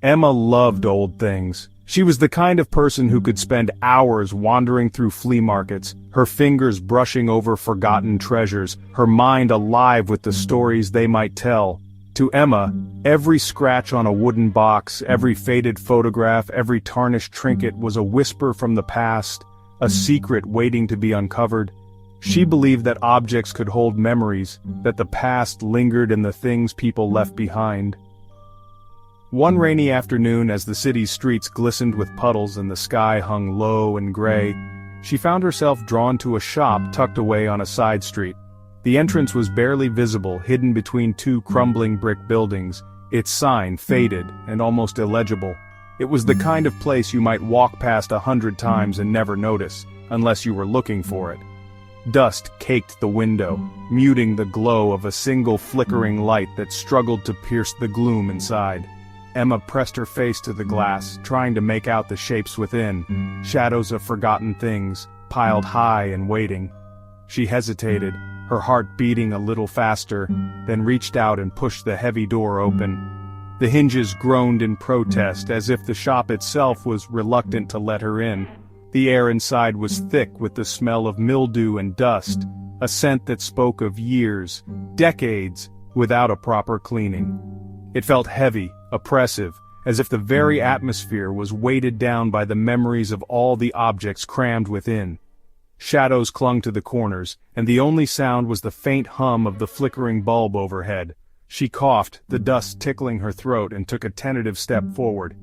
Emma loved old things. She was the kind of person who could spend hours wandering through flea markets, her fingers brushing over forgotten treasures, her mind alive with the stories they might tell. To Emma, every scratch on a wooden box, every faded photograph, every tarnished trinket was a whisper from the past, a secret waiting to be uncovered. She believed that objects could hold memories, that the past lingered in the things people left behind. One rainy afternoon, as the city's streets glistened with puddles and the sky hung low and gray, she found herself drawn to a shop tucked away on a side street. The entrance was barely visible, hidden between two crumbling brick buildings, its sign faded and almost illegible. It was the kind of place you might walk past 100 times and never notice, unless you were looking for it. Dust caked the window, muting the glow of a single flickering light that struggled to pierce the gloom inside. Emma pressed her face to the glass, trying to make out the shapes within, shadows of forgotten things, piled high and waiting. She hesitated, her heart beating a little faster, then reached out and pushed the heavy door open. The hinges groaned in protest, as if the shop itself was reluctant to let her in. The air inside was thick with the smell of mildew and dust, a scent that spoke of years, decades, without a proper cleaning. It felt heavy, oppressive, as if the very atmosphere was weighted down by the memories of all the objects crammed within. Shadows clung to the corners, and the only sound was the faint hum of the flickering bulb overhead. She coughed, the dust tickling her throat, and took a tentative step forward.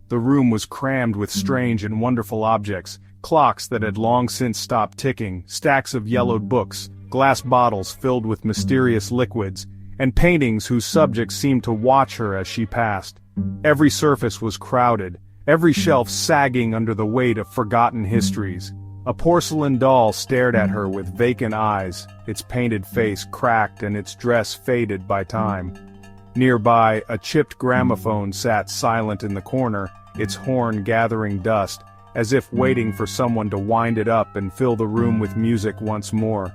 The room was crammed with strange and wonderful objects, clocks that had long since stopped ticking, stacks of yellowed books, glass bottles filled with mysterious liquids, and paintings whose subjects seemed to watch her as she passed. Every surface was crowded, every shelf sagging under the weight of forgotten histories. A porcelain doll stared at her with vacant eyes, its painted face cracked and its dress faded by time. Nearby, a chipped gramophone sat silent in the corner, its horn gathering dust, as if waiting for someone to wind it up and fill the room with music once more.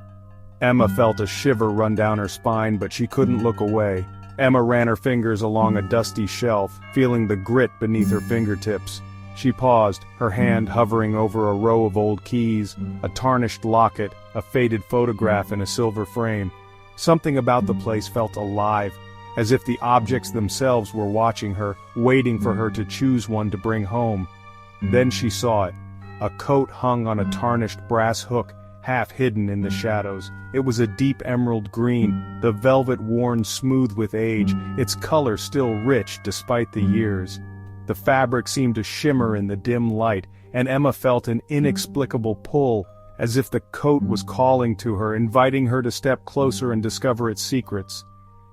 Emma felt a shiver run down her spine, but she couldn't look away. Emma ran her fingers along a dusty shelf, feeling the grit beneath her fingertips. She paused, her hand hovering over a row of old keys, a tarnished locket, a faded photograph in a silver frame. Something about the place felt alive, as if the objects themselves were watching her, waiting for her to choose one to bring home. Then she saw it. A coat hung on a tarnished brass hook, half hidden in the shadows. It was a deep emerald green, the velvet worn smooth with age, its color still rich despite the years. The fabric seemed to shimmer in the dim light, and Emma felt an inexplicable pull, as if the coat was calling to her, inviting her to step closer and discover its secrets.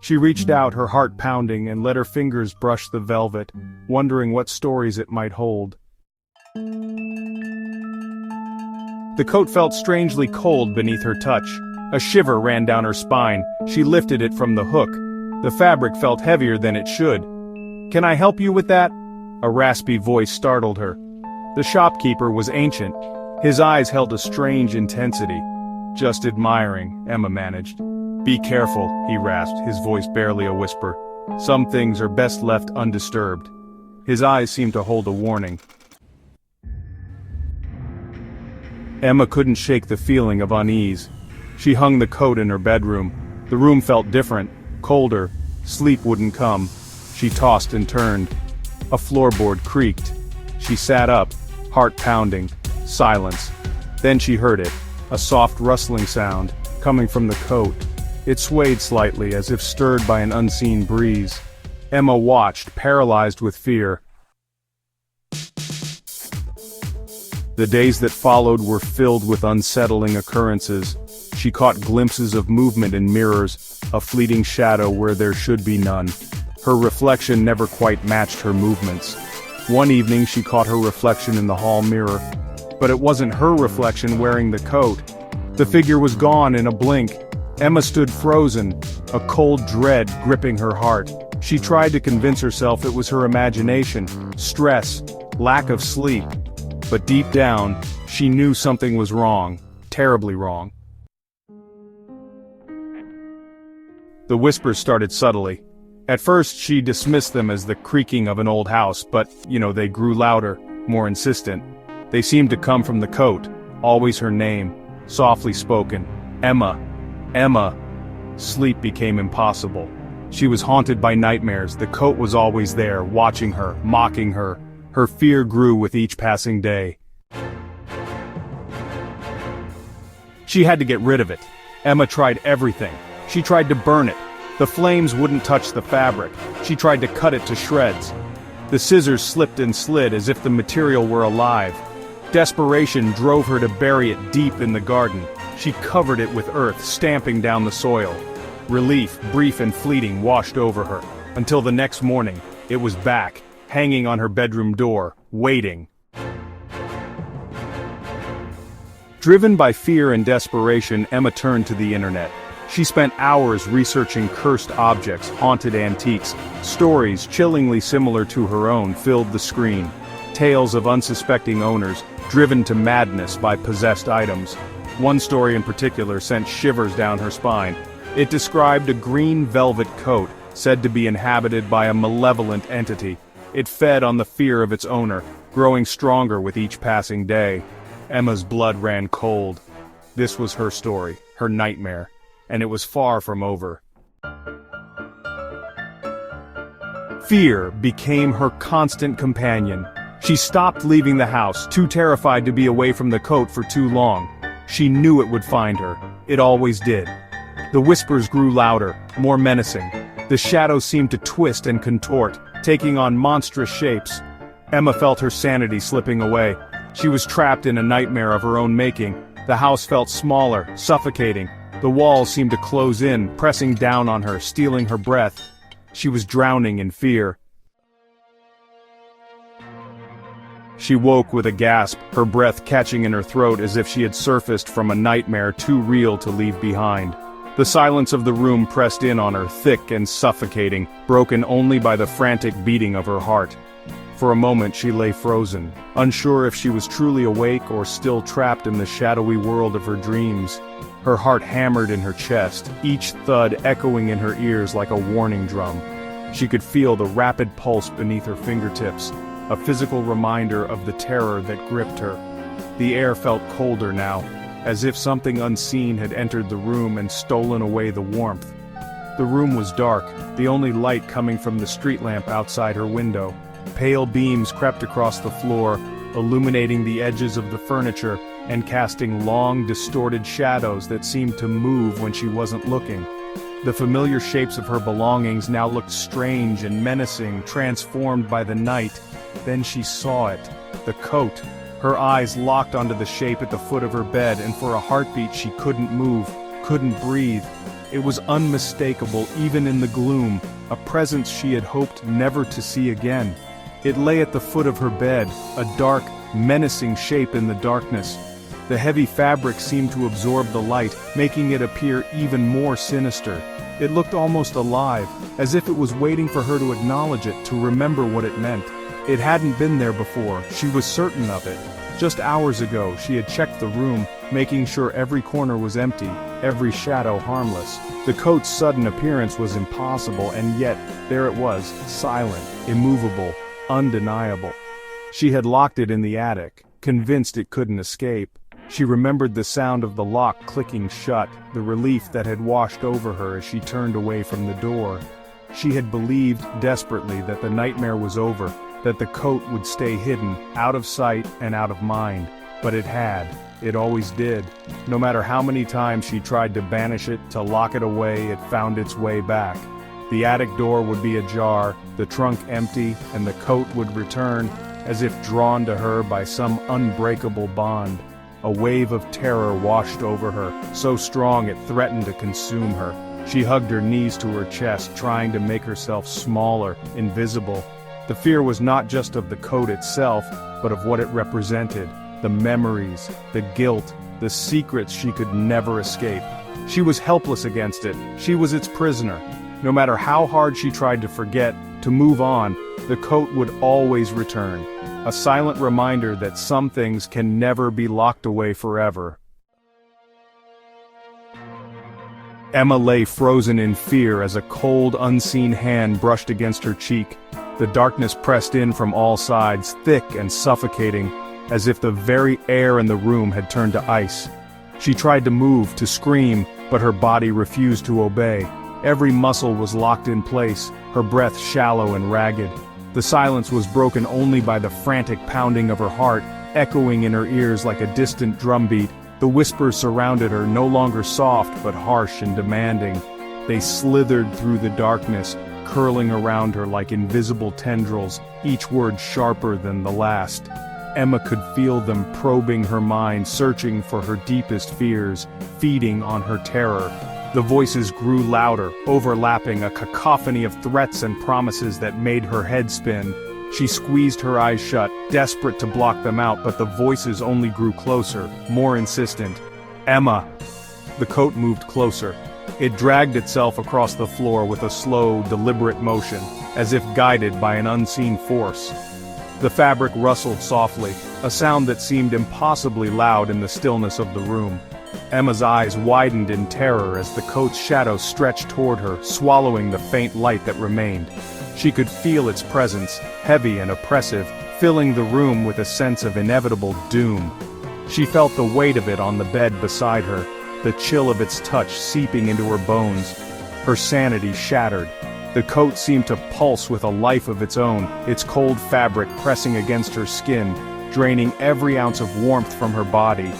She reached out, her heart pounding, and let her fingers brush the velvet, wondering what stories it might hold. The coat felt strangely cold beneath her touch. A shiver ran down her spine. She lifted it from the hook. The fabric felt heavier than it should. "Can I help you with that?" A raspy voice startled her. The shopkeeper was ancient. His eyes held a strange intensity. "Just admiring," Emma managed. "Be careful," he rasped, his voice barely a whisper. "Some things are best left undisturbed." His eyes seemed to hold a warning. Emma couldn't shake the feeling of unease. She hung the coat in her bedroom. The room felt different, colder. Sleep wouldn't come. She tossed and turned. A floorboard creaked. She sat up, heart pounding. Silence. Then she heard it, a soft rustling sound, coming from the coat. It swayed slightly, as if stirred by an unseen breeze. Emma watched, paralyzed with fear. The days that followed were filled with unsettling occurrences. She caught glimpses of movement in mirrors, a fleeting shadow where there should be none. Her reflection never quite matched her movements. One evening she caught her reflection in the hall mirror. But it wasn't her reflection wearing the coat. The figure was gone in a blink. Emma stood frozen, a cold dread gripping her heart. She tried to convince herself it was her imagination, stress, lack of sleep. But deep down, she knew something was wrong, terribly wrong. The whispers started subtly. At first she dismissed them as the creaking of an old house, but, they grew louder, more insistent. They seemed to come from the coat, always her name, softly spoken. Emma. Emma. Sleep became impossible. She was haunted by nightmares. The coat was always there, watching her, mocking her. Her fear grew with each passing day. She had to get rid of it. Emma tried everything. She tried to burn it. The flames wouldn't touch the fabric. She tried to cut it to shreds. The scissors slipped and slid as if the material were alive. Desperation drove her to bury it deep in the garden. She covered it with earth, stamping down the soil. Relief, brief and fleeting, washed over her. Until the next morning, it was back, hanging on her bedroom door, waiting. Driven by fear and desperation, Emma turned to the internet. She spent hours researching cursed objects, haunted antiques. Stories, chillingly similar to her own, filled the screen. Tales of unsuspecting owners, driven to madness by possessed items. One story in particular sent shivers down her spine. It described a green velvet coat, said to be inhabited by a malevolent entity. It fed on the fear of its owner, growing stronger with each passing day. Emma's blood ran cold. This was her story, her nightmare, and it was far from over. Fear became her constant companion. She stopped leaving the house, too terrified to be away from the coat for too long. She knew it would find her. It always did. The whispers grew louder, more menacing. The shadows seemed to twist and contort, taking on monstrous shapes. Emma felt her sanity slipping away. She was trapped in a nightmare of her own making. The house felt smaller, suffocating. The walls seemed to close in, pressing down on her, stealing her breath. She was drowning in fear. She woke with a gasp, her breath catching in her throat as if she had surfaced from a nightmare too real to leave behind. The silence of the room pressed in on her, thick and suffocating, broken only by the frantic beating of her heart. For a moment she lay frozen, unsure if she was truly awake or still trapped in the shadowy world of her dreams. Her heart hammered in her chest, each thud echoing in her ears like a warning drum. She could feel the rapid pulse beneath her fingertips, a physical reminder of the terror that gripped her. The air felt colder now, as if something unseen had entered the room and stolen away the warmth. The room was dark, the only light coming from the street lamp outside her window. Pale beams crept across the floor, illuminating the edges of the furniture and casting long, distorted shadows that seemed to move when she wasn't looking. The familiar shapes of her belongings now looked strange and menacing, transformed by the night. Then she saw it, the coat. Her eyes locked onto the shape at the foot of her bed, and for a heartbeat she couldn't move, couldn't breathe. It was unmistakable even in the gloom, a presence she had hoped never to see again. It lay at the foot of her bed, a dark, menacing shape in the darkness. The heavy fabric seemed to absorb the light, making it appear even more sinister. It looked almost alive, as if it was waiting for her to acknowledge it, to remember what it meant. It hadn't been there before, she was certain of it. Just hours ago, she had checked the room, making sure every corner was empty, every shadow harmless. The coat's sudden appearance was impossible, and yet, there it was, silent, immovable, undeniable. She had locked it in the attic, convinced it couldn't escape. She remembered the sound of the lock clicking shut, the relief that had washed over her as she turned away from the door. She had believed desperately that the nightmare was over, that the coat would stay hidden, out of sight and out of mind. But it had. It always did. No matter how many times she tried to banish it, to lock it away, it found its way back. The attic door would be ajar, the trunk empty, and the coat would return, as if drawn to her by some unbreakable bond. A wave of terror washed over her, so strong it threatened to consume her. She hugged her knees to her chest, trying to make herself smaller, invisible. The fear was not just of the coat itself, but of what it represented. The memories, the guilt, the secrets she could never escape. She was helpless against it. She was its prisoner. No matter how hard she tried to forget, to move on, the coat would always return. A silent reminder that some things can never be locked away forever. Emma lay frozen in fear as a cold, unseen hand brushed against her cheek. The darkness pressed in from all sides, thick and suffocating, as if the very air in the room had turned to ice. She tried to move, to scream, but her body refused to obey. Every muscle was locked in place, her breath shallow and ragged. The silence was broken only by the frantic pounding of her heart, echoing in her ears like a distant drumbeat. The whispers surrounded her, no longer soft but harsh and demanding. They slithered through the darkness, curling around her like invisible tendrils, each word sharper than the last. Emma could feel them probing her mind, searching for her deepest fears, feeding on her terror. The voices grew louder, overlapping, a cacophony of threats and promises that made her head spin. She squeezed her eyes shut, desperate to block them out, but the voices only grew closer, more insistent. "Emma!" The coat moved closer. It dragged itself across the floor with a slow, deliberate motion, as if guided by an unseen force. The fabric rustled softly, a sound that seemed impossibly loud in the stillness of the room. Emma's eyes widened in terror as the coat's shadow stretched toward her, swallowing the faint light that remained. She could feel its presence, heavy and oppressive, filling the room with a sense of inevitable doom. She felt the weight of it on the bed beside her, the chill of its touch seeping into her bones. Her sanity shattered. The coat seemed to pulse with a life of its own, its cold fabric pressing against her skin, draining every ounce of warmth from her body.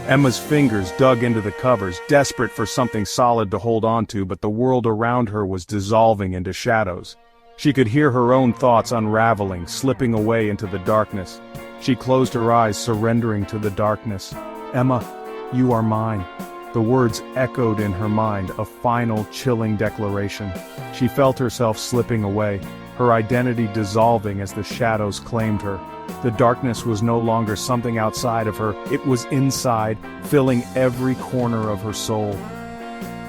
Emma's fingers dug into the covers, desperate for something solid to hold onto, but the world around her was dissolving into shadows. She could hear her own thoughts unraveling, slipping away into the darkness. She closed her eyes, surrendering to the darkness. "Emma, you are mine." The words echoed in her mind, a final, chilling declaration. She felt herself slipping away, her identity dissolving as the shadows claimed her. The darkness was no longer something outside of her, it was inside, filling every corner of her soul.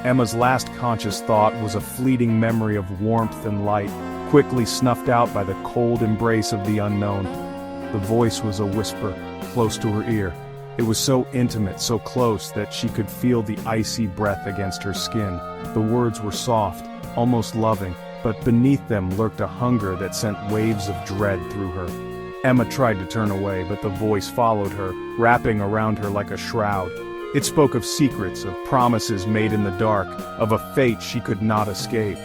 Emma's last conscious thought was a fleeting memory of warmth and light, quickly snuffed out by the cold embrace of the unknown. The voice was a whisper, close to her ear. It was so intimate, so close, that she could feel the icy breath against her skin. The words were soft, almost loving, but beneath them lurked a hunger that sent waves of dread through her. Emma tried to turn away, but the voice followed her, wrapping around her like a shroud. It spoke of secrets, of promises made in the dark, of a fate she could not escape.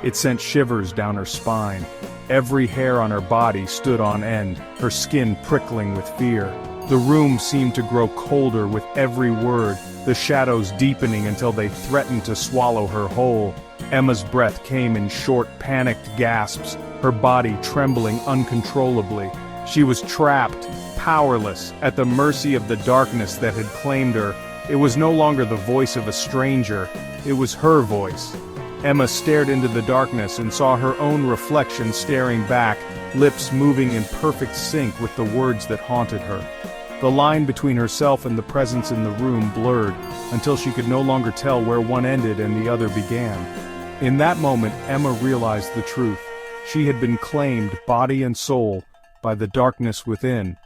It sent shivers down her spine. Every hair on her body stood on end, her skin prickling with fear. The room seemed to grow colder with every word, the shadows deepening until they threatened to swallow her whole. Emma's breath came in short, panicked gasps, her body trembling uncontrollably. She was trapped, powerless, at the mercy of the darkness that had claimed her. It was no longer the voice of a stranger, it was her voice. Emma stared into the darkness and saw her own reflection staring back, lips moving in perfect sync with the words that haunted her. The line between herself and the presence in the room blurred, until she could no longer tell where one ended and the other began. In that moment, Emma realized the truth. She had been claimed, body and soul, by the darkness within.